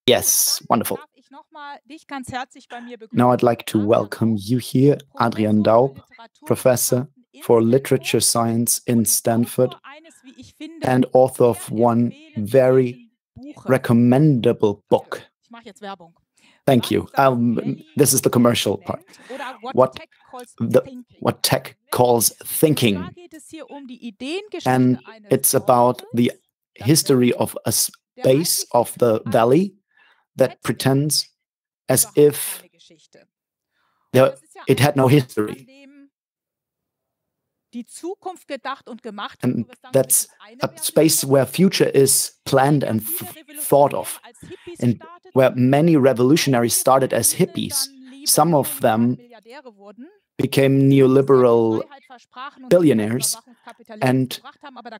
Yes, wonderful. Now I'd like to welcome you here, Adrian Daub, professor for literature science in Stanford and author of one very recommendable book. Thank you. This is the commercial part. What tech calls thinking. And it's about the history of a space of the valley that pretends as if it had no history. And that's a space where future is planned and thought of, and where many revolutionaries started as hippies. Some of them became neoliberal billionaires and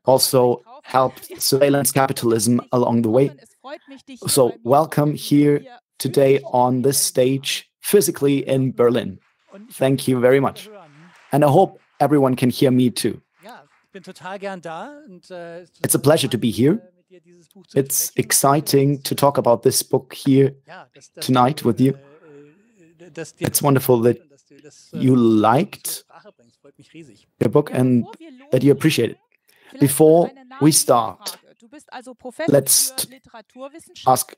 also helped surveillance capitalism along the way. So welcome here today on this stage, physically in Berlin. Thank you very much. And I hope everyone can hear me too. It's a pleasure to be here. It's exciting to talk about this book here tonight with you. It's wonderful that you liked your book and that you appreciate it. Before we start, let's ask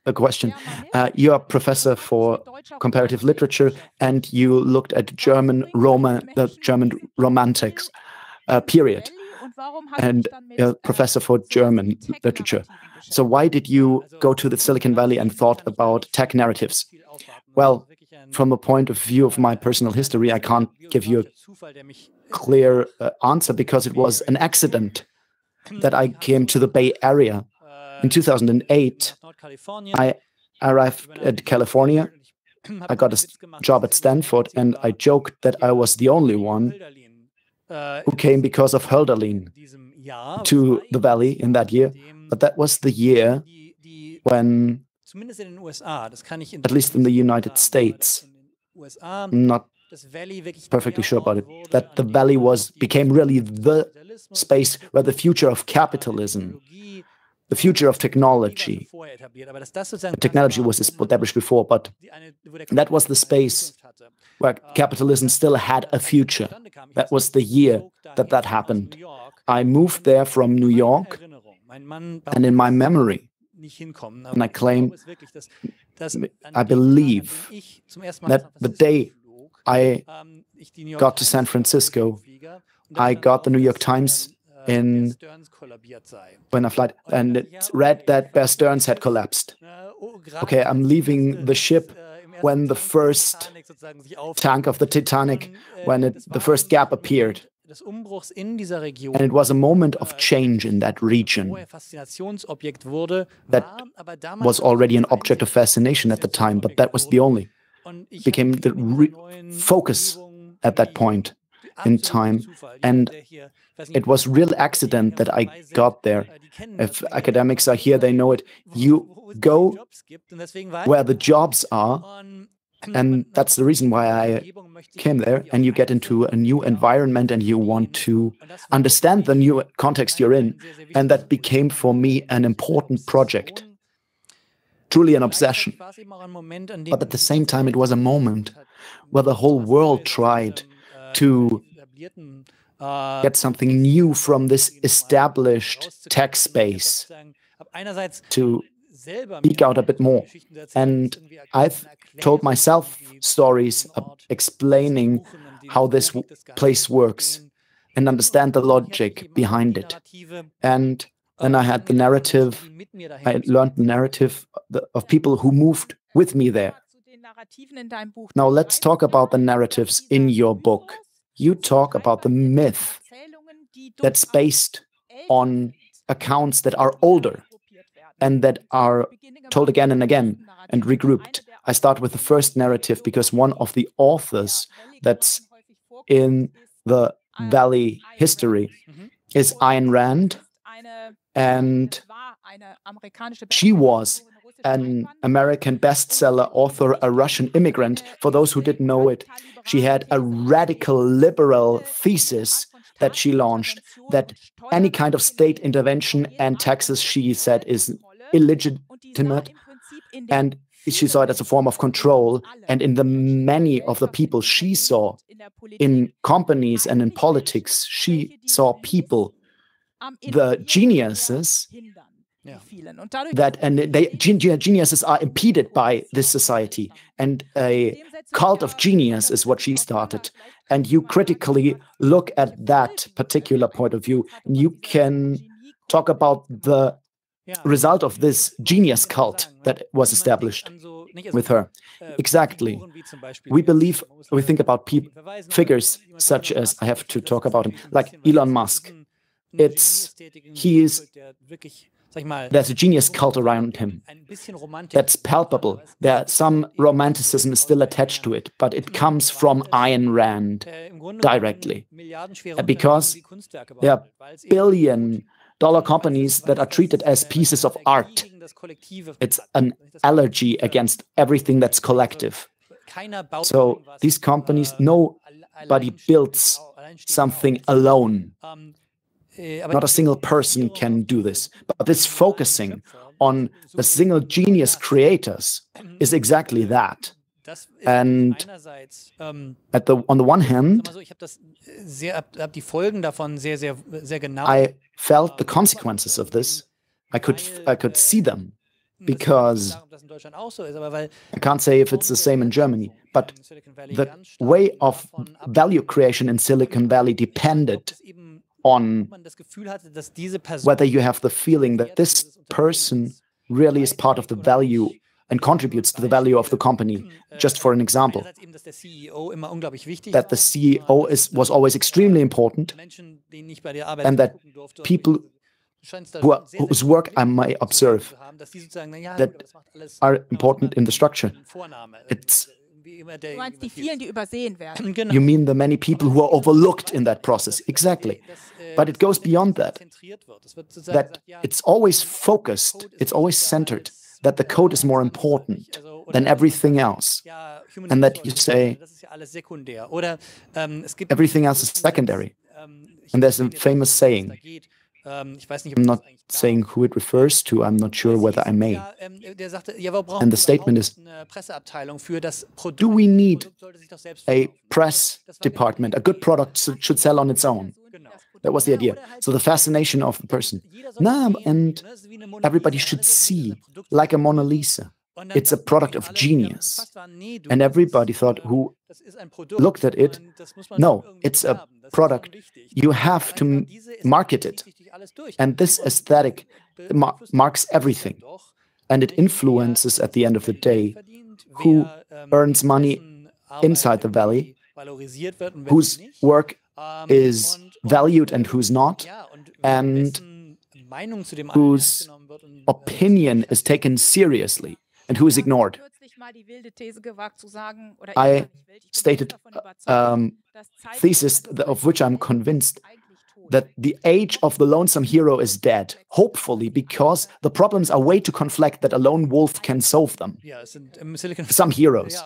a question. You're a professor for comparative literature, and you looked at the German Romantics period, and a professor for German literature. So why did you go to the Silicon Valley and thought about tech narratives? Well, from a point of view of my personal history, I can't give you a clear answer, because it was an accident that I came to the Bay Area. In 2008, I arrived at California. I got a job at Stanford, and I joked that I was the only one who came because of Hölderlin to the Valley in that year. But that was the year when, at least in the United States, I'm not perfectly sure about it, that the Valley became really the space where the future of capitalism, the future of technology. Technology was established before, but that was the space where capitalism still had a future. That was the year that that happened. I moved there from New York, and in my memory, and I claim, I believe that the day I got to San Francisco, I got the New York Times when I flight, and it read that Bear Stearns had collapsed. Okay, I'm leaving the ship when the first tank of the Titanic, the first gap appeared. And it was a moment of change in that region. That was already an object of fascination at the time, but that was the only. Became the focus at that point in time. And it was real accident that I got there. If academics are here, they know it. You go where the jobs are, and that's the reason why I came there, and you get into a new environment and you want to understand the new context you're in. And that became for me an important project, truly an obsession. But at the same time, it was a moment where the whole world tried to get something new from this established tech space, to speak out a bit more. And I've told myself stories explaining how this place works and understand the logic behind it. And then I had the narrative, I learned the narrative of people who moved with me there. Now let's talk about the narratives in your book. You talk about the myth that's based on accounts that are older and that are told again and again and regrouped. I start with the first narrative because one of the authors that's in the Valley history is Ayn Rand, and she was an American bestseller author, a Russian immigrant. For those who didn't know it, she had a radical liberal thesis that she launched, that any kind of state intervention and taxes, she said, is illegitimate, and she saw it as a form of control. And in the many of the people she saw in companies and in politics, she saw people, the geniuses, geniuses are impeded by this society, and a cult of genius is what she started. And you critically look at that particular point of view, and you can talk about the result of this genius cult that was established with her. Exactly. We think about figures such as, I have to talk about him, like Elon Musk. There's a genius cult around him that's palpable. Some romanticism is still attached to it, but it comes from Ayn Rand directly. Because there are billion-dollar companies that are treated as pieces of art. It's an allergy against everything that's collective. So these companies, nobody builds something alone. Not a single person can do this. But this focusing on the single genius creators is exactly that. And on the one hand, I felt the consequences of this. I could see them, because I can't say if it's the same in Germany, but the way of value creation in Silicon Valley depended on whether you have the feeling that this person really is part of the value and contributes to the value of the company. Just for an example, that the CEO was always extremely important, and that people whose work I might observe that are important in the structure. You mean the many people who are overlooked in that process. Exactly. But it goes beyond that. That it's always focused, it's always centered, that the code is more important than everything else. And that you say everything else is secondary. And there's a famous saying. I'm not saying who it refers to, I'm not sure whether I may. And the statement is, do we need a press department? A good product should sell on its own. That was the idea. So the fascination of the person. And everybody should see, like a Mona Lisa. It's a product of genius. And everybody thought, who looked at it, no, it's a product. You have to market it. And this aesthetic marks everything. And it influences, at the end of the day, who earns money inside the valley, whose work is valued and who's not, and whose opinion is taken seriously and who is ignored. I stated a thesis of which I'm convinced, that the age of the lonesome hero is dead, hopefully, because the problems are way too complex that a lone wolf can solve them. Some heroes.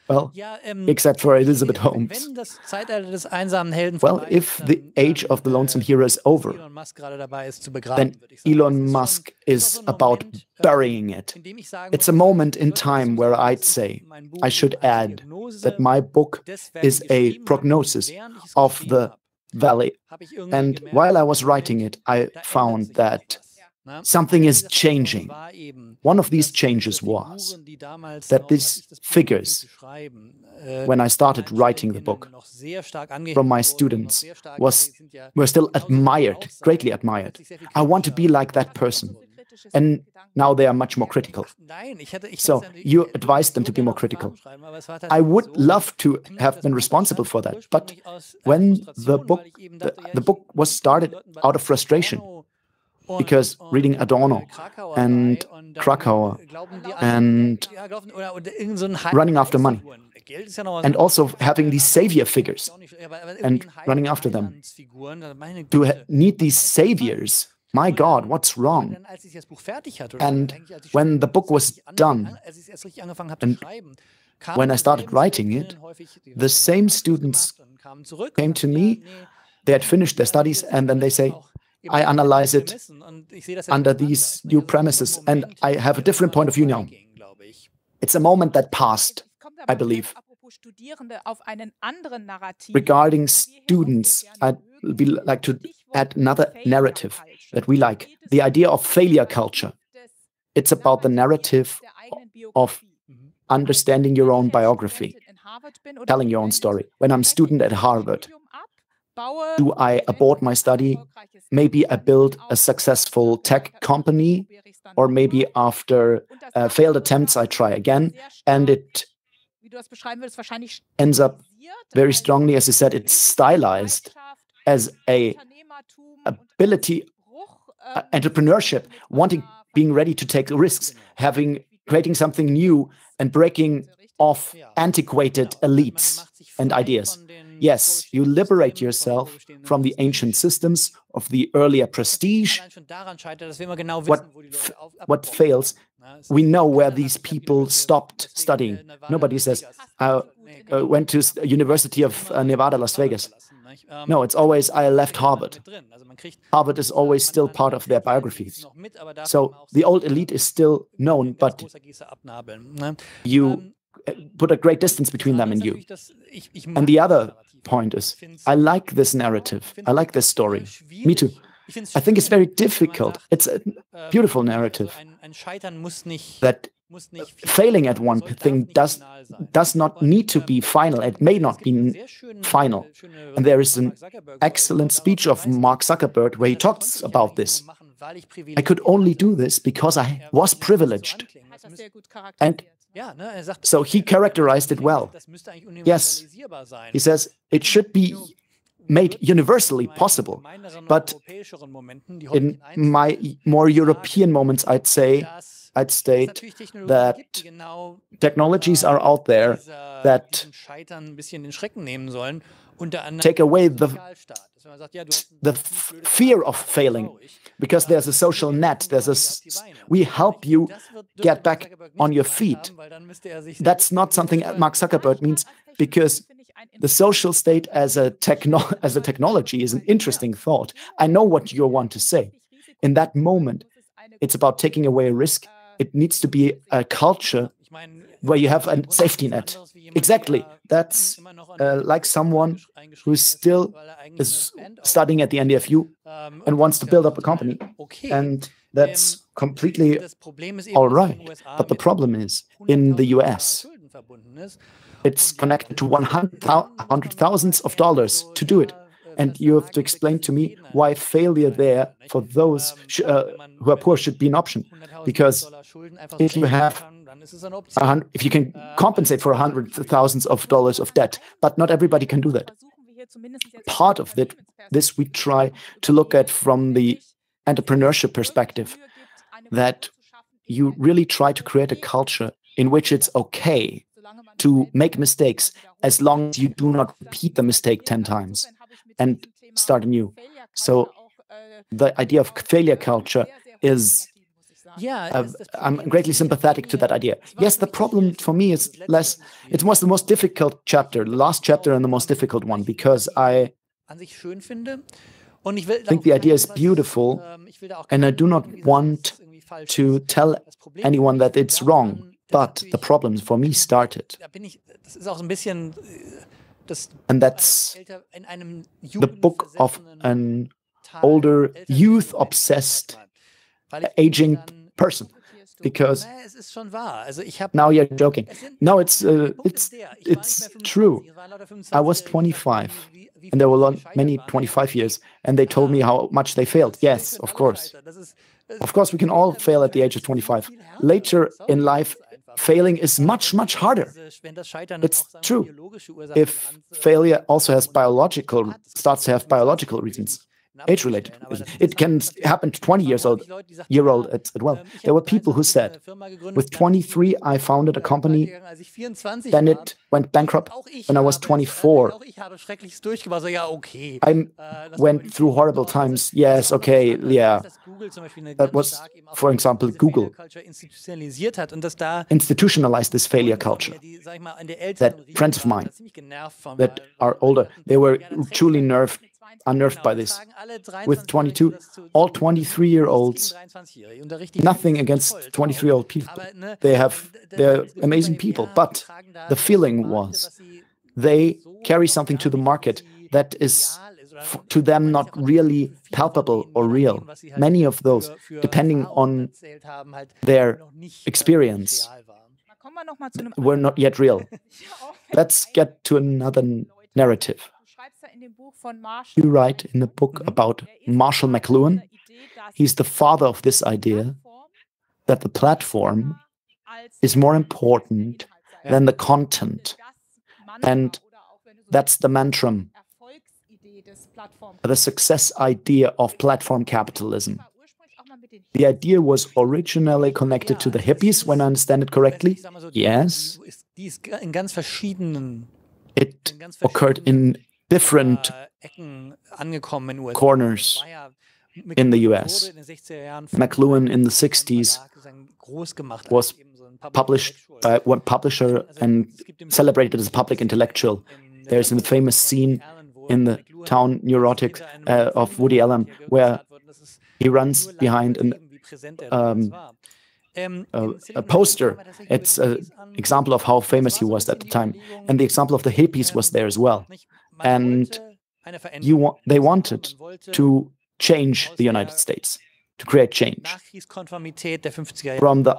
Well, except for Elizabeth Holmes. Well, if the age of the lonesome hero is over, then Elon Musk is about burying it. It's a moment in time where I'd say, I should add, that my book is a prognosis of the valley. And while I was writing it, I found that something is changing. One of these changes was that these figures, when I started writing the book, from my students, were still admired, greatly admired. I want to be like that person. And now they are much more critical. So you advised them to be more critical. I would love to have been responsible for that. But when the book was started out of frustration, because reading Adorno and Krakauer and running after money, and also having these savior figures and running after them, to need these saviors, my God, what's wrong? And when the book was done, and when I started writing it, the same students came to me, they had finished their studies, and then they say, I analyze it under these new premises, and I have a different point of view now. It's a moment that passed, I believe. Regarding students, I'd like to add another narrative that we like, the idea of failure culture. It's about the narrative of understanding your own biography, telling your own story. When I'm a student at Harvard, do I abort my study? Maybe I build a successful tech company, or maybe after failed attempts, I try again, and it ends up very strongly, as you said, it's stylized as a ability, entrepreneurship, being ready to take risks, creating something new and breaking off antiquated elites and ideas. Yes, you liberate yourself from the ancient systems of the earlier prestige. What fails, we know where these people stopped studying. Nobody says, I went to University of Nevada, Las Vegas. No, it's always, I left Harvard. Harvard is always still part of their biographies. So the old elite is still known, but you put a great distance between them and you. And the other point is, I like this narrative. I like this story. Me too. I think it's very difficult. It's a beautiful narrative that failing at one thing does not need to be final. It may not be final. And there is an excellent speech of Mark Zuckerberg where he talks about this. I could only do this because I was privileged. And so he characterized it well. Yes, he says it should be made universally possible. But in my more European moments, I'd state that technologies are out there that take away the fear of failing, because there's a social net. We help you get back on your feet. That's not something Mark Zuckerberg means, because the social state as a technology is an interesting thought. I know what you want to say. In that moment, it's about taking away a risk. It needs to be a culture where you have a safety net. Exactly. That's like someone who still is studying at the NDFU and wants to build up a company. And that's completely all right. But the problem is, in the US, it's connected to $100,000s of dollars to do it. And you have to explain to me why failure there for those who are poor should be an option. Because if you can compensate for $100,000s of dollars of debt, but not everybody can do that. Part of this we try to look at from the entrepreneurship perspective, that you really try to create a culture in which it's okay to make mistakes as long as you do not repeat the mistake 10 times and start anew. So the idea of failure culture is, I'm greatly sympathetic to that idea. Yes, the problem for me is it was the most difficult chapter, the last chapter and the most difficult one, because I think the idea is beautiful, and I do not want to tell anyone that it's wrong. But the problem for me started. And that's the book of an older, youth-obsessed, aging person. Because now you're joking. No, it's true. I was 25, and there were many 25 years, and they told me how much they failed. Yes, of course. Of course, we can all fail at the age of 25. Later in life, failing is much, much harder. It's true. If failure also starts to have biological reasons, age-related reasons, it can happen to 20-year-old as well. There were people who said, with 23, I founded a company, then it went bankrupt when I was 24. I went through horrible times. Yes, okay, yeah. That was, for example, Google institutionalized this failure culture. That friends of mine that are older, they were truly nerved unnerved by this. With 22, all 23-year-olds, nothing against 23-year-old people. They're amazing people, but the feeling was they carry something to the market that is to them not really palpable or real. Many of those, depending on their experience, were not yet real. Let's get to another narrative. You write in the book about Marshall McLuhan. He's the father of this idea that the platform is more important than the content. And that's the mantra, the success idea of platform capitalism. The idea was originally connected to the hippies, when I understand it correctly. Yes. It occurred in different corners in the US. McLuhan in the 60s was published by one publisher and celebrated as a public intellectual. There's a famous scene in the town Neurotic of Woody Allen where he runs behind a poster. It's an example of how famous he was at the time. And the example of the hippies was there as well. And they wanted to change the United States, to create change. From the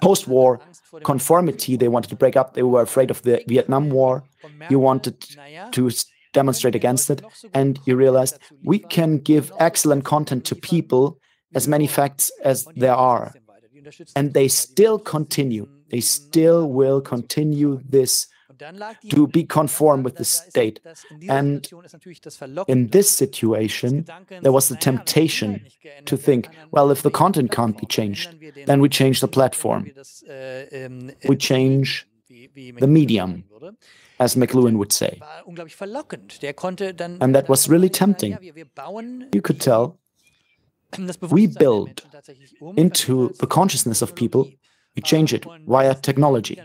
post-war conformity they wanted to break up. They were afraid of the Vietnam War. You wanted to demonstrate against it. And you realized we can give excellent content to people, as many facts as there are. And they still continue. They still will continue this to be conform with the state. And in this situation, there was the temptation to think, well, if the content can't be changed, then we change the platform. We change the medium, as McLuhan would say. And that was really tempting. You could tell we build into the consciousness of people. We change it via technology.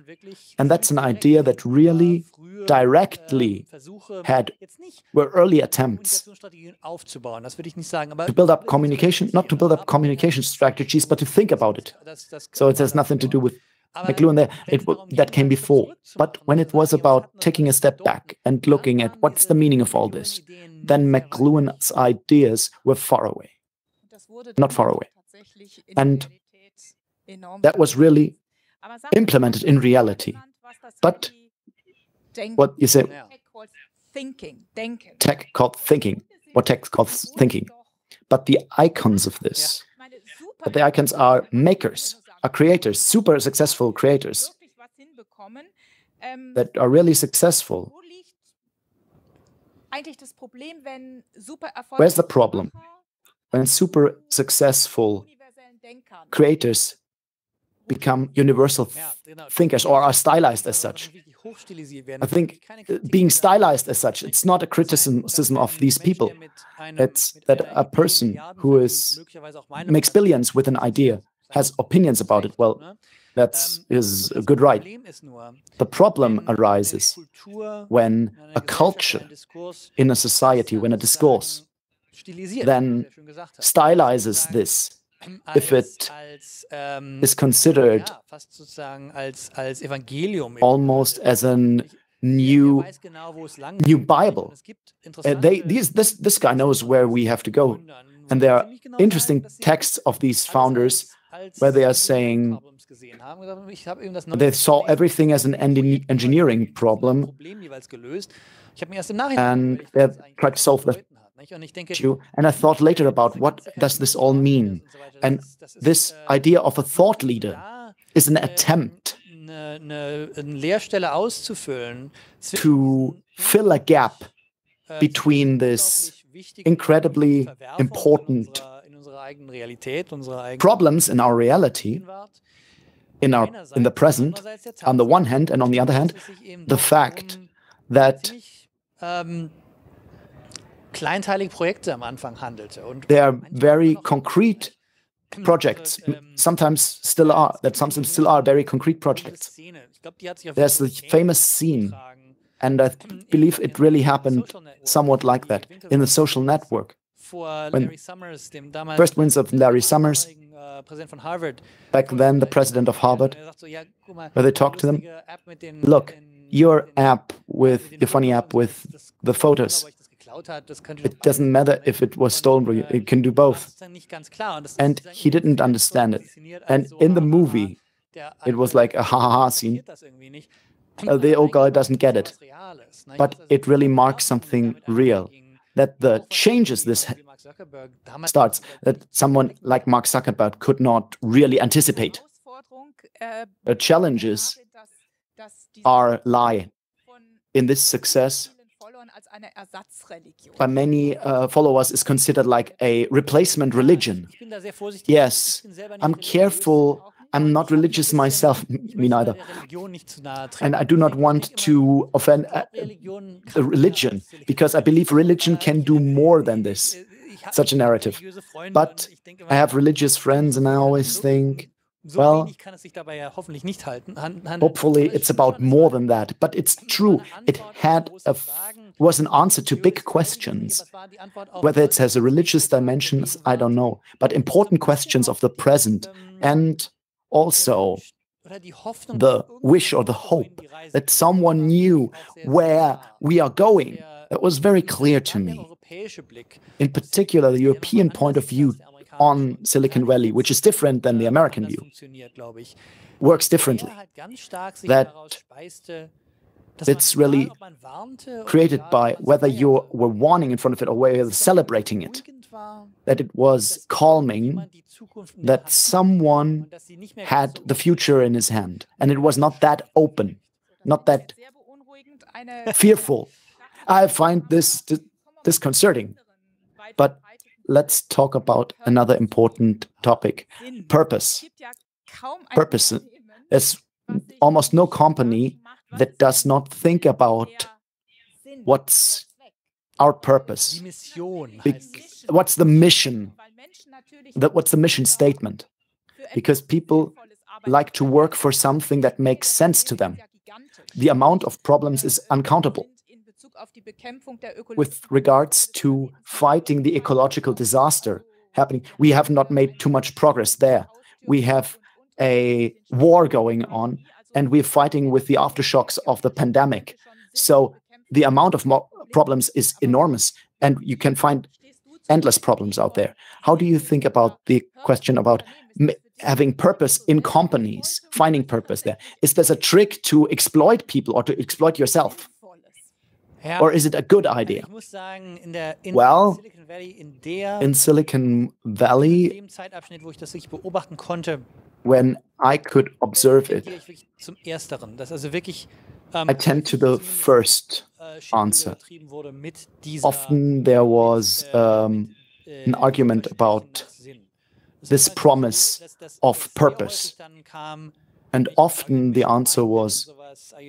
And that's an idea that really directly were early attempts to build up communication, not to build up communication strategies, but to think about it. So it has nothing to do with McLuhan there. That came before. But when it was about taking a step back and looking at what's the meaning of all this, then McLuhan's ideas were far away. Not far away. And that was really implemented in reality. But what you say, tech called thinking, what tech calls thinking. But the icons of this, the icons are makers, are creators, super successful creators that are really successful. Where's the problem? When super successful creators become universal thinkers or are stylized as such. I think being stylized as such, it's not a criticism of these people. It's that a person who makes billions with an idea has opinions about it. Well, that is a good right. The problem arises when a culture in a society, when a discourse, then stylizes this. If it is considered almost as a new Bible. This guy knows where we have to go. And there are interesting texts of these founders where they are saying they saw everything as an engineering problem and they tried to solve that. And I thought later about what does this all mean? And this idea of a thought leader is an attempt to fill a gap between this incredibly important problems in our reality, in the present, on the one hand, and on the other hand, the fact that they are very concrete projects, sometimes still are very concrete projects. There's the famous scene And I believe it really happened somewhat like that in the social network. When first wins of Larry Summers, back then the president of Harvard, where they talked to them, look, your funny app with the photos, it doesn't matter if it was stolen, it can do both. And he didn't understand it. And in the movie, it was like a ha-ha-ha scene. The old guy doesn't get it. But it really marks something real. That the changes this starts, that someone like Mark Zuckerberg could not really anticipate. The challenges lie in this success. By many followers is considered like a replacement religion. Yes, I'm careful. I'm not religious myself, me neither. And I do not want to offend the religion, because I believe religion can do more than this, such a narrative. But I have religious friends, and I always think, well, hopefully it's about more than that. But it's true. It was an answer to big questions. Whether it has a religious dimension, I don't know. But important questions of the present, and also the wish or the hope that someone knew where we are going. That was very clear to me. In particular, the European point of view on Silicon Valley, which is different than the American view, works differently. That it's really created by whether you were warning in front of it or whether you're celebrating it. That it was calming, that someone had the future in his hand, and it was not that open, not that fearful. I find this disconcerting. But let's talk about another important topic, purpose. Purpose. There's almost no company that does not think about what's our purpose. What's the mission? What's the mission statement? Because people like to work for something that makes sense to them. The amount of problems is uncountable. With regards to fighting the ecological disaster happening, we have not made too much progress there. We have a war going on, and we're fighting with the aftershocks of the pandemic. So the amount of problems is enormous, and you can find endless problems out there. How do you think about the question about having purpose in companies, finding purpose there? Is this a trick to exploit people or to exploit yourself? Or is it a good idea? Well, in Silicon Valley, when I could observe it, I tend to the first answer. Often there was an argument about this promise of purpose. And often the answer was,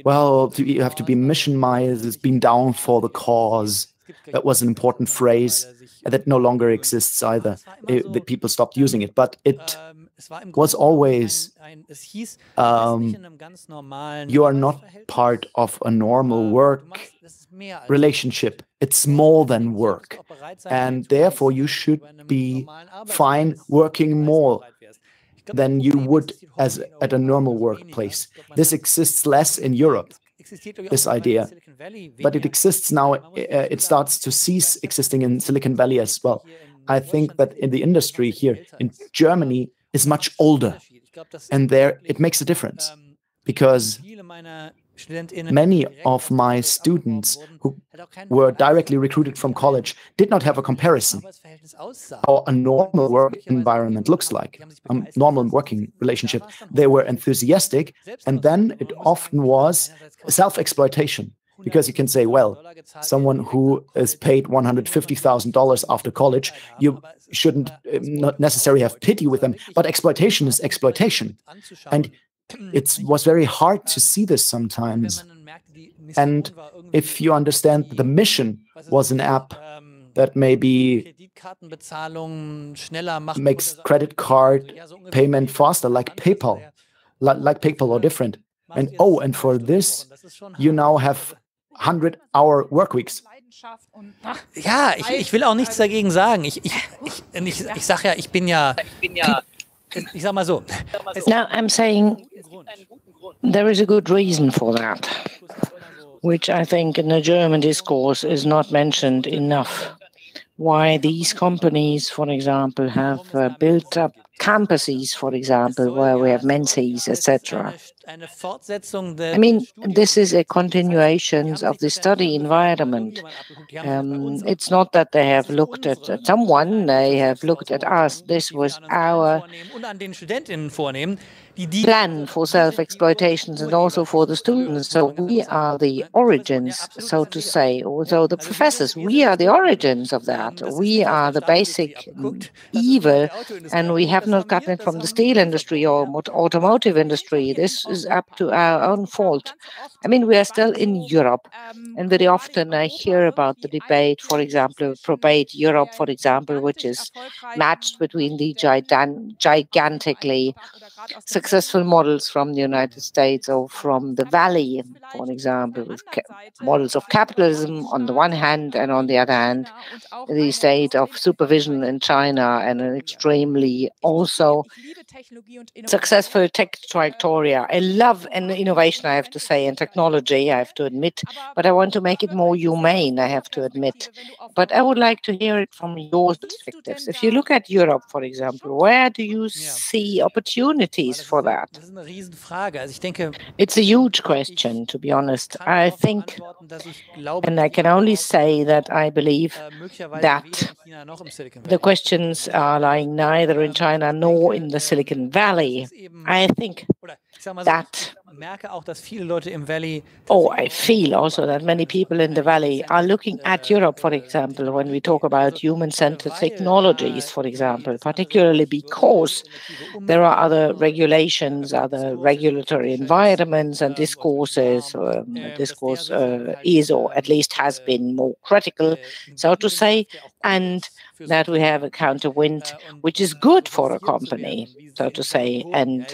well, you have to be mission-minded, it's been down for the cause. That was an important phrase that no longer exists either. The people stopped using it. But it was always, you are not part of a normal work relationship. It's more than work. And therefore, you should be fine working more than you would at a normal workplace. This exists less in Europe, this idea. But it exists now, it starts to cease existing in Silicon Valley as well. I think that in the industry here in Germany is much older. And there it makes a difference. Because many of my students who were directly recruited from college did not have a comparison how a normal work environment looks like, a normal working relationship. They were enthusiastic, and then it often was self-exploitation. Because you can say, well, someone who is paid $150,000 after college, you shouldn't not necessarily have pity with them, but exploitation is exploitation. And it was very hard to see this sometimes. And if you understand the mission was an app that maybe makes credit card payment faster, like PayPal or different. And oh, and for this, you now have 100-hour work weeks. Ja, ich will auch nichts dagegen sagen. Ich sag ja, ich sag mal so. Now I'm saying there is a good reason for that, which I think in the German discourse is not mentioned enough. Why these companies, for example, have built up campuses, for example, where we have menses, etc. I mean, this is a continuation of the study environment. It's not that they have looked at someone, they have looked at us. This was our plan for self-exploitations and also for the students. So we are the origins, so to say. Also the professors, we are the origins of that. We are the basic evil, and we have not gotten it from the steel industry or automotive industry. This is up to our own fault. I mean, we are still in Europe, and very often I hear about the debate, for example, probate Europe, for example, which is matched between the gigantically successful models from the United States or from the Valley, for example, with models of capitalism on the one hand, and on the other hand, the state of supervision in China and an extremely also successful tech trajectory. I love and innovation, I have to say, and technology, I have to admit, but I want to make it more humane, I have to admit. But I would like to hear it from your perspectives. If you look at Europe, for example, where do you see opportunities for that? It's a huge question, to be honest. I think, and I can only say that I believe that the questions are lying neither in China nor in the Silicon Valley. I think that, I feel also that many people in the Valley are looking at Europe, for example, when we talk about human-centered technologies, for example, particularly because there are other regulations, other regulatory environments and discourses. Discourse is, or at least has been, more critical, so to say, and that we have a counterwind, which is good for a company, so to say, and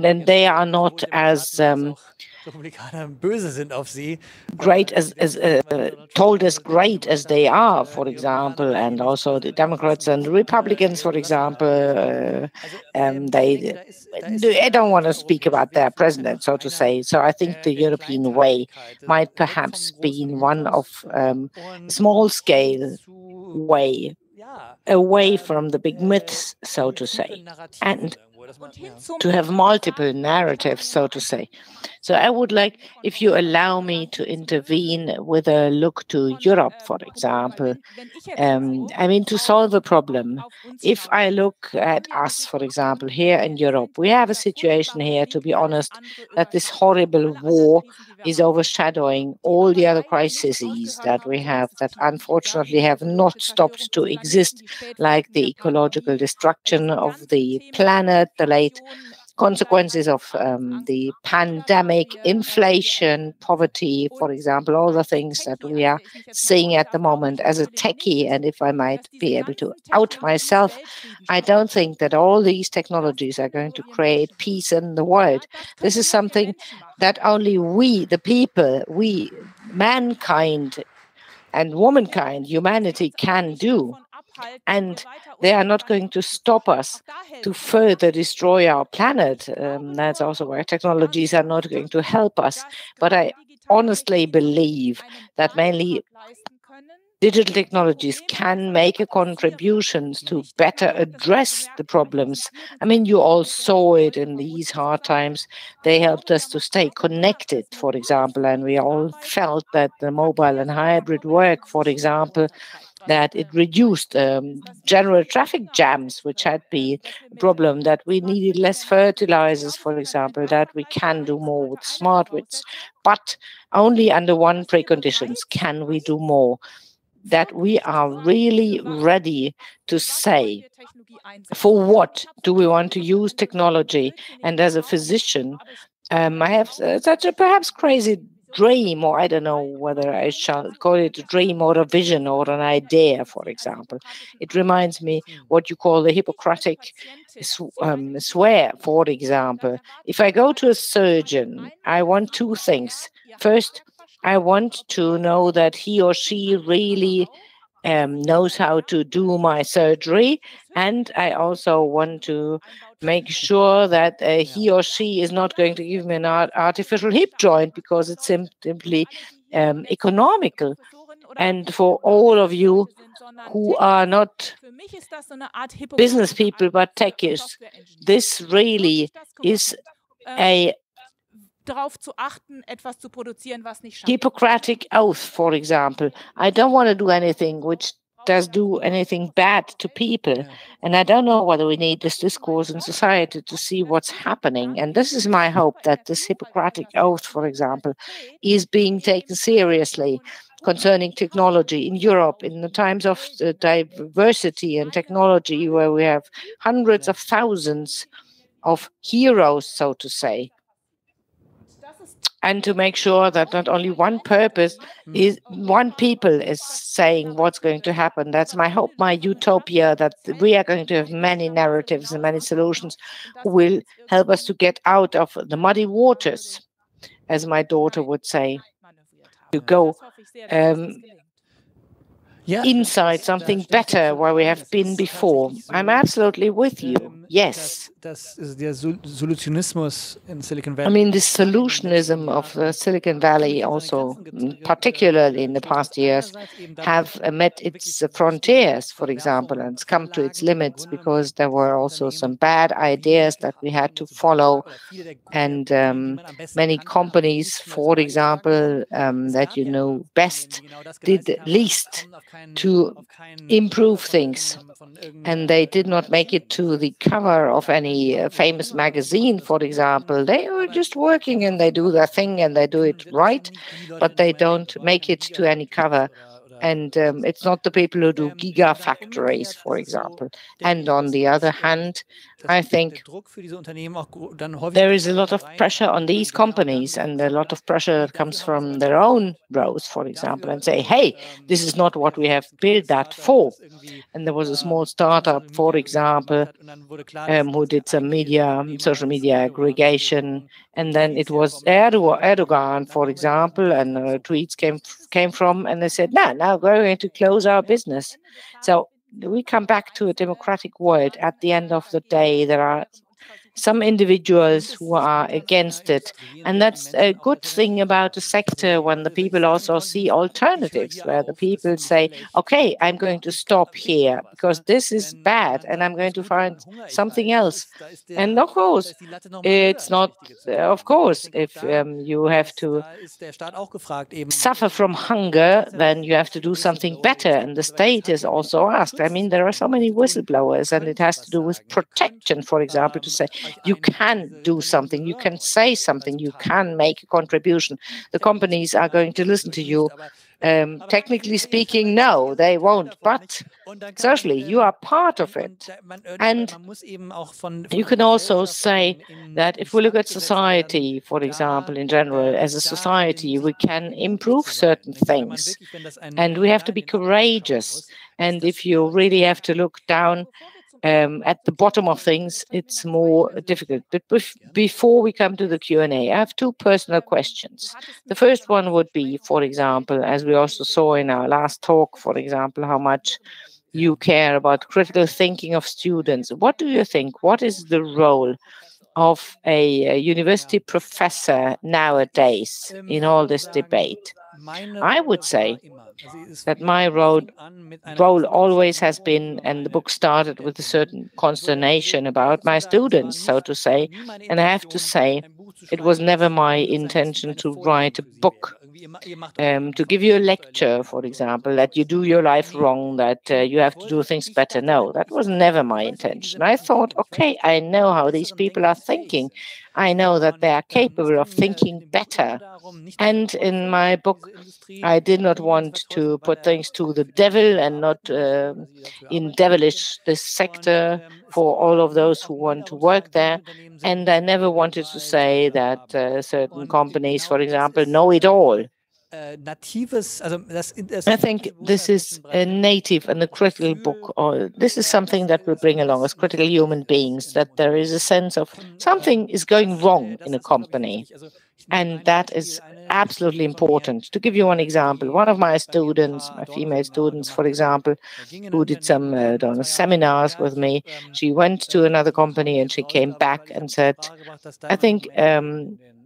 then they are not as great as told as great as they are, for example, and also the Democrats and the Republicans, for example, they don't want to speak about their president, so to say. So I think the European way might perhaps be one of small-scale way, away from the big myths, so to say, and to have multiple narratives, so to say. So I would like, if you allow me to intervene with a look to Europe, for example, I mean, to solve a problem. If I look at us, for example, here in Europe, we have a situation here, to be honest, that this horrible war is overshadowing all the other crises that we have that unfortunately have not stopped to exist, like the ecological destruction of the planet, the late consequences of the pandemic, inflation, poverty, for example, all the things that we are seeing at the moment. As a techie, and if I might be able to out myself, I don't think that all these technologies are going to create peace in the world. This is something that only we, the people, we, mankind and womankind, humanity, can do. And they are not going to stop us to further destroy our planet. That's also where technologies are not going to help us. But I honestly believe that mainly digital technologies can make a contribution to better address the problems. I mean, you all saw it in these hard times. They helped us to stay connected, for example, and we all felt that the mobile and hybrid work, for example, that it reduced general traffic jams, which had been a problem, that we needed less fertilizers, for example, that we can do more with smart grids. But only under one preconditions can we do more, that we are really ready to say, for what do we want to use technology? And as a physician, I have such a perhaps crazy dream, or I don't know whether I shall call it a dream or a vision or an idea, for example. It reminds me what you call the Hippocratic swear, for example. If I go to a surgeon, I want two things. First, I want to know that he or she really knows how to do my surgery, and I also want to make sure that he or she is not going to give me an artificial hip joint because it's simply economical. And for all of you who are not business people but techies, this really is a Hippocratic oath, for example. I don't want to do anything which does do anything bad to people. And I don't know whether we need this discourse in society to see what's happening. And this is my hope, that this Hippocratic oath, for example, is being taken seriously concerning technology in Europe in the times of diversity and technology, where we have hundreds of thousands of heroes, so to say. And to make sure that not only one people is saying what's going to happen. That's my hope, my utopia, that we are going to have many narratives and many solutions who will help us to get out of the muddy waters, as my daughter would say, to go inside something better where we have been before. I'm absolutely with you. Yes. I mean, the solutionism of Silicon Valley also, particularly in the past years, have met its frontiers, for example, and it's come to its limits because there were also some bad ideas that we had to follow. And many companies, for example, that you know best, did least to improve things. And they did not make it to the cover of any famous magazine, for example. They are just working and they do their thing and they do it right, but they don't make it to any cover. And it's not the people who do gigafactories, for example. And on the other hand, I think there is a lot of pressure on these companies and a lot of pressure that comes from their own rows, for example, and say, hey, this is not what we have built that for. And there was a small startup, for example, who did some social media aggregation. And then it was Erdogan, for example, and tweets came from, and they said, now we're going to close our business. So we come back to a democratic world. At the end of the day, there are some individuals who are against it. And that's a good thing about the sector, when the people also see alternatives, where the people say, okay, I'm going to stop here because this is bad and I'm going to find something else. And of course, it's not, of course, if you have to suffer from hunger, then you have to do something better. And the state is also asked. I mean, there are so many whistleblowers, and it has to do with protection, for example, to say, you can do something, you can say something, you can make a contribution. The companies are going to listen to you. Technically speaking, no, they won't. But socially, you are part of it. And you can also say that if we look at society, for example, in general, as a society, we can improve certain things. And we have to be courageous. And if you really have to look down at the bottom of things, it's more difficult. But before we come to the Q&A, I have two personal questions. The first one would be, for example, as we also saw in our last talk, for example, how much you care about critical thinking of students. What do you think? What is the role of a university professor nowadays in all this debate? I would say that my role always has been, and the book started with a certain consternation about my students, so to say. And I have to say, it was never my intention to write a book, to give you a lecture, for example, that you do your life wrong, that you have to do things better. No, that was never my intention. I thought, okay, I know how these people are thinking. I know that they are capable of thinking better. And in my book, I did not want to put things to the devil and not devilish this sector for all of those who want to work there. And I never wanted to say that certain companies, for example, know it all. I think this is a native and a critical book, or this is something that we bring along as critical human beings, that there is a sense of something is going wrong in a company. And that is absolutely important. To give you one example, one of my students, my female students, for example, who did some seminars with me, she went to another company and she came back and said, I think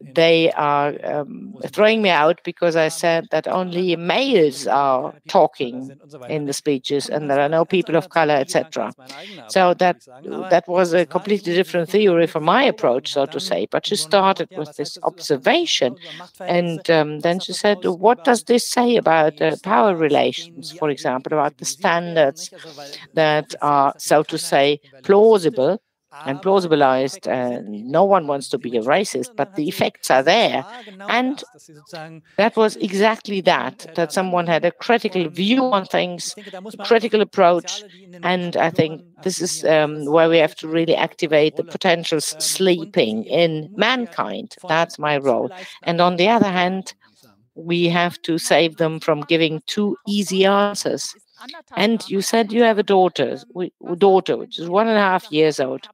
they are throwing me out because I said that only males are talking in the speeches and there are no people of color, etc. So that was a completely different theory from my approach, so to say. But she started with this observation, and then she said, what does this say about power relations, for example, about the standards that are, so to say, plausible and plausibilized? No one wants to be a racist, but the effects are there. And that was exactly that someone had a critical view on things, a critical approach. And I think this is where we have to really activate the potentials sleeping in mankind. That's my role. And on the other hand, we have to save them from giving too easy answers. And you said you have a daughter, which is 1.5 years old.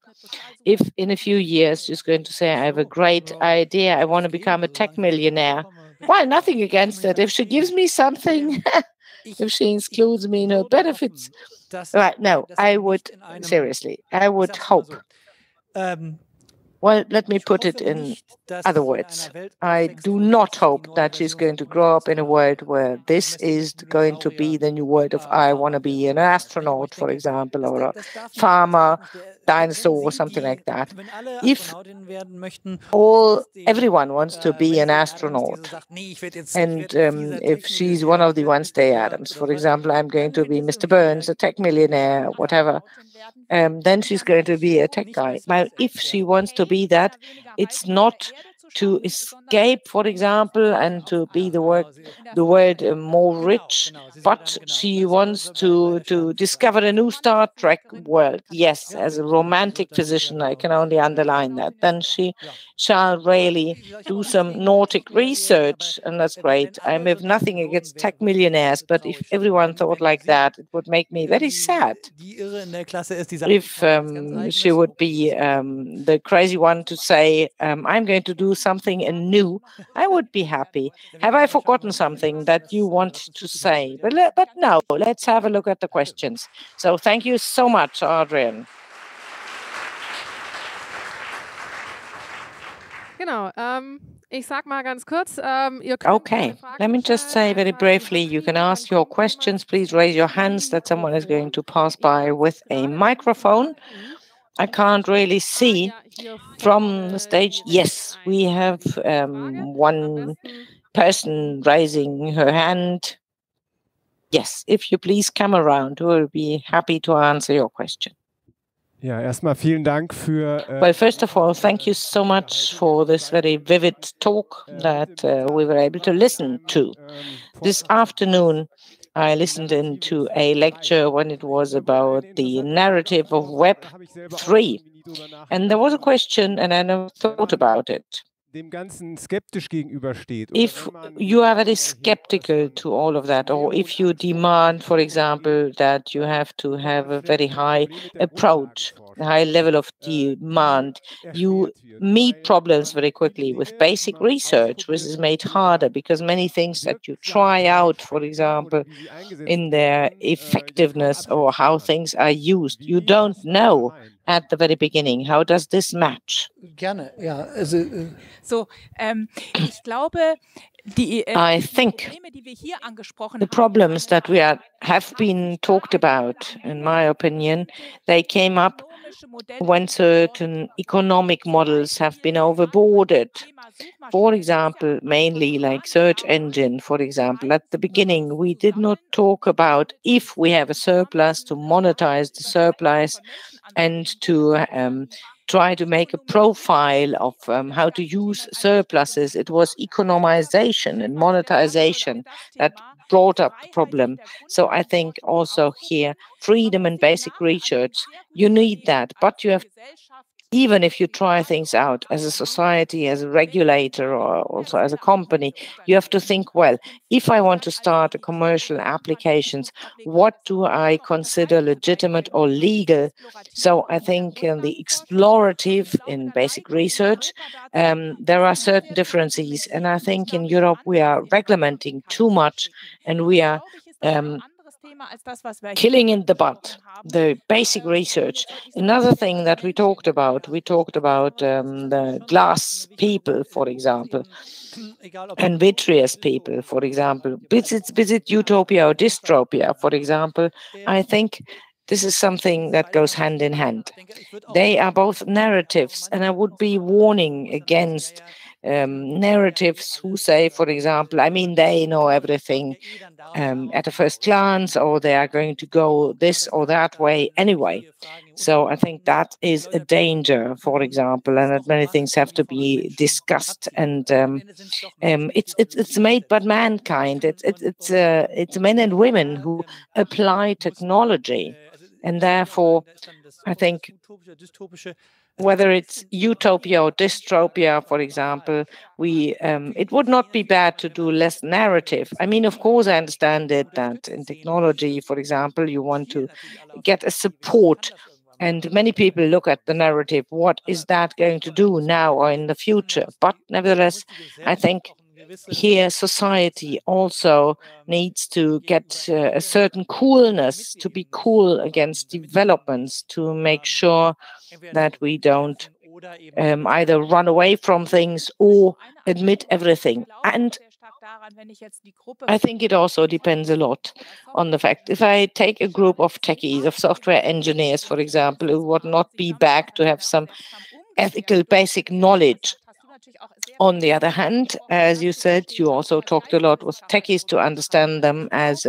If in a few years she's going to say, I have a great idea, I want to become a tech millionaire, well, nothing against it. If she gives me something, if she includes me in her benefits, right? No, I would, seriously, I would hope. Well, let me put it in other words. I do not hope that she's going to grow up in a world where this is going to be the new world of I want to be an astronaut, for example, or a farmer, dinosaur, or something like that. If everyone wants to be an astronaut, and if she's one of the Wednesday Addams, for example, I'm going to be Mr. Burns, a tech millionaire, whatever, then she's going to be a tech guy. But if she wants to be that, it's not to escape, for example, and to be the world more rich, but she wants to discover a new Star Trek world. Yes, as a romantic physician, I can only underline that. Then she shall really do some Nordic research, and that's great. I have nothing against tech millionaires, but if everyone thought like that, it would make me very sad. If she would be the crazy one to say, I'm going to do something new, I would be happy. Have I forgotten something that you want to say? But no, let's have a look at the questions. So thank you so much, Adrian. Okay, let me just say very briefly, you can ask your questions. Please raise your hands that someone is going to pass by with a microphone. I can't really see from the stage. Yes, we have one person raising her hand. Yes, if you please come around, we'll be happy to answer your question. Ja, erstmal vielen Dank für. Well, first of all, thank you so much for this very vivid talk that we were able to listen to. This afternoon, I listened into a lecture when it was about the narrative of Web 3. And there was a question, and I never thought about it. If you are very skeptical to all of that, or if you demand, for example, that you have to have a very high approach, a high level of demand, you meet problems very quickly with basic research, which is made harder because many things that you try out, for example, in their effectiveness or how things are used, you don't know at the very beginning. How does this match? Gerne, ja. I think the problems that have been talked about, in my opinion, they came up when certain economic models have been overboarded. For example, mainly like search engine, for example. At the beginning, we did not talk about if we have a surplus to monetize the surplus and to try to make a profile of how to use surpluses. It was economization and monetization that brought up the problem. So I think also here, freedom and basic research, you need that, but you have, even if you try things out as a society, as a regulator, or also as a company, you have to think, well, if I want to start a commercial applications, what do I consider legitimate or legal? So I think in the explorative in basic research, there are certain differences. And I think in Europe, we are regulating too much, and we are killing in the butt the basic research. Another thing that we talked about the glass people, for example, and vitreous people, for example. Visit utopia or dystopia, for example. I think this is something that goes hand in hand. They are both narratives, and I would be warning against narratives who say, for example, I mean, they know everything at a first glance, or they are going to go this or that way anyway. So I think that is a danger, for example, and that many things have to be discussed. And it's made by mankind. It's men and women who apply technology, and therefore I think whether it's utopia or dystopia, for example, it would not be bad to do less narrative. I mean, of course, I understand it that in technology, for example, you want to get a support, and many people look at the narrative. What is that going to do now or in the future? But nevertheless, I think here society also needs to get a certain coolness, to be cool against developments, to make sure that we don't either run away from things or admit everything. And I think it also depends a lot on the fact, if I take a group of techies, of software engineers, for example, who would not be back to have some ethical basic knowledge. On the other hand, as you said, you also talked a lot with techies to understand them as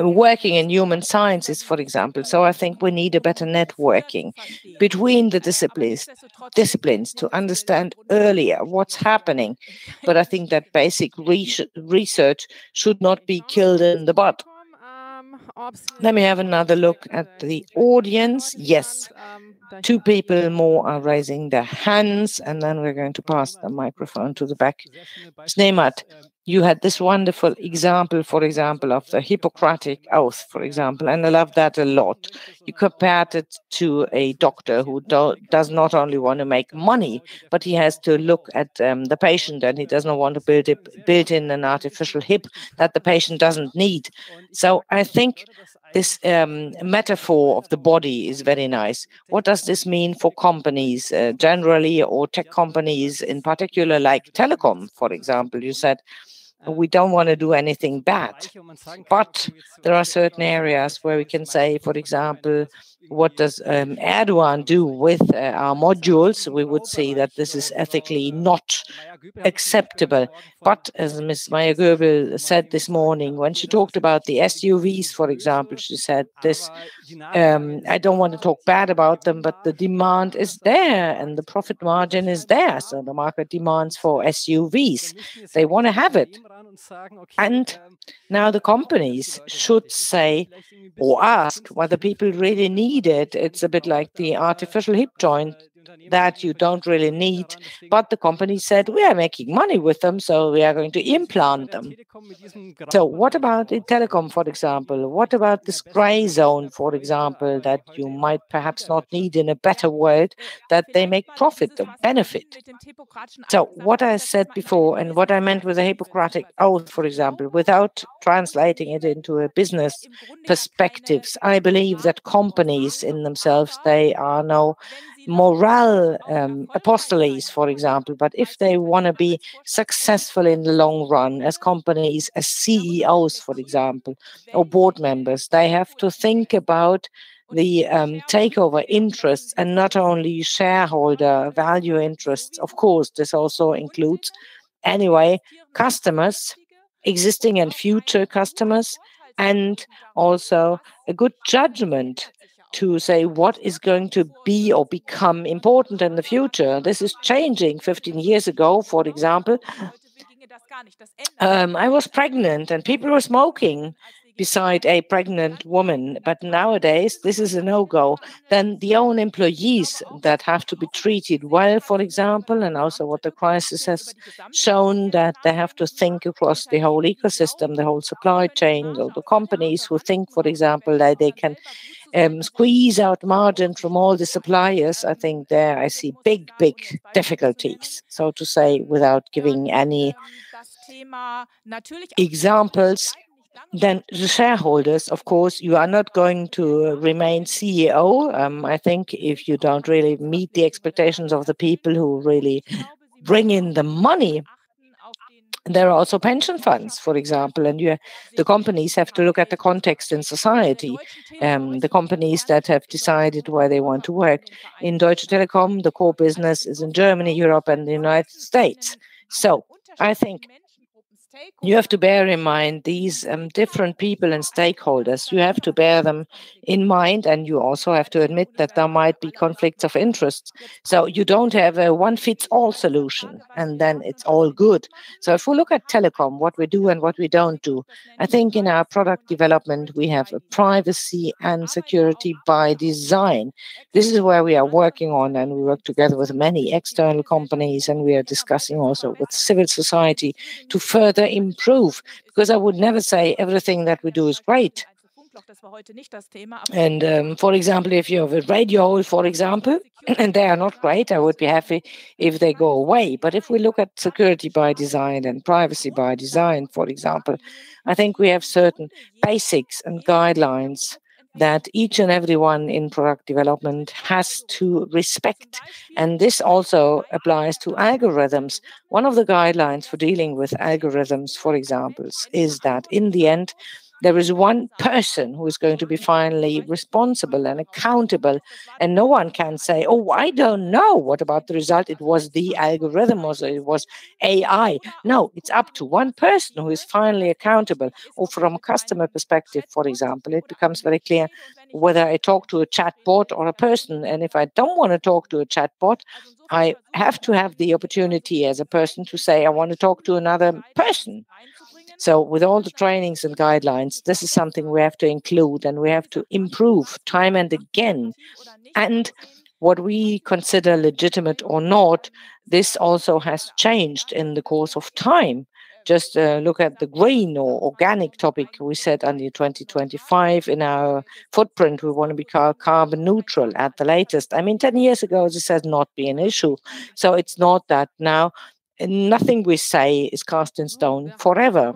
working in human sciences, for example. So I think we need a better networking between the disciplines to understand earlier what's happening. But I think that basic research should not be killed in the bud. Let me have another look at the audience. Yes, 2 people more are raising their hands, and then we're going to pass the microphone to the back. Sneemat, you had this wonderful example, for example, of the Hippocratic Oath, for example, and I love that a lot. You compared it to a doctor who does not only want to make money, but he has to look at the patient, and he does not want to build in an artificial hip that the patient doesn't need. So I think this metaphor of the body is very nice. What does this mean for companies generally, or tech companies in particular, like Telekom, for example? You said, we don't want to do anything bad. But there are certain areas where we can say, for example, what does Erdogan do with our modules? We would say that this is ethically not acceptable. But as Ms. Meyer-Goebel said this morning, when she talked about the SUVs, for example, she said this, I don't want to talk bad about them, but the demand is there and the profit margin is there. So the market demands for SUVs. They want to have it. And now the companies should say or ask whether people really need it. It's a bit like the artificial hip joint that you don't really need, but the company said, we are making money with them, so we are going to implant them. So what about the telecom, for example? What about this gray zone, for example, that you might perhaps not need in a better world, that they make profit or benefit? So what I said before, and what I meant with the Hippocratic Oath, for example, without translating it into a business perspectives, I believe that companies in themselves, they are no moral apostles, for example, but if they want to be successful in the long run as companies, as CEOs, for example, or board members, they have to think about the takeover interests and not only shareholder value interests. Of course, this also includes, anyway, customers, existing and future customers, and also a good judgment to say what is going to be or become important in the future. This is changing. 15 years ago, for example, I was pregnant and people were smoking beside a pregnant woman. But nowadays, this is a no-go. Then the own employees that have to be treated well, for example, and also what the crisis has shown, that they have to think across the whole ecosystem, the whole supply chain, or the companies who think, for example, that they can squeeze out margin from all the suppliers. I think there I see big, big difficulties, so to say, without giving any examples. Then the shareholders, of course, you are not going to remain CEO. I think if you don't really meet the expectations of the people who really bring in the money, there are also pension funds, for example, and the companies have to look at the context in society. The companies that have decided where they want to work. In Deutsche Telekom, the core business is in Germany, Europe, and the United States. So I think you have to bear in mind these different people and stakeholders. You have to bear them in mind, and you also have to admit that there might be conflicts of interest. So you don't have a one-fits-all solution, and then it's all good. So if we look at Telekom, what we do and what we don't do, I think in our product development, we have a privacy and security by design. This is where we are working on, and we work together with many external companies, and we are discussing also with civil society to further improve, because I would never say everything that we do is great. And for example, if you have a radio hole, for example, and they are not great, I would be happy if they go away. But if we look at security by design and privacy by design, for example, I think we have certain basics and guidelines that each and everyone in product development has to respect. And this also applies to algorithms. One of the guidelines for dealing with algorithms, for example, is that in the end, there is one person who is going to be finally responsible and accountable, and no one can say, oh, I don't know what about the result. It was the algorithm or it was AI. No, it's up to one person who is finally accountable. Or from a customer perspective, for example, it becomes very clear whether I talk to a chatbot or a person. And if I don't want to talk to a chatbot, I have to have the opportunity as a person to say, I want to talk to another person. So with all the trainings and guidelines, this is something we have to include, and we have to improve time and again. And what we consider legitimate or not, this also has changed in the course of time. Just look at the green or organic topic we said until 2025 in our footprint. We want to be carbon neutral at the latest. I mean, 10 years ago, this has not been an issue. So it's not that now nothing we say is cast in stone forever.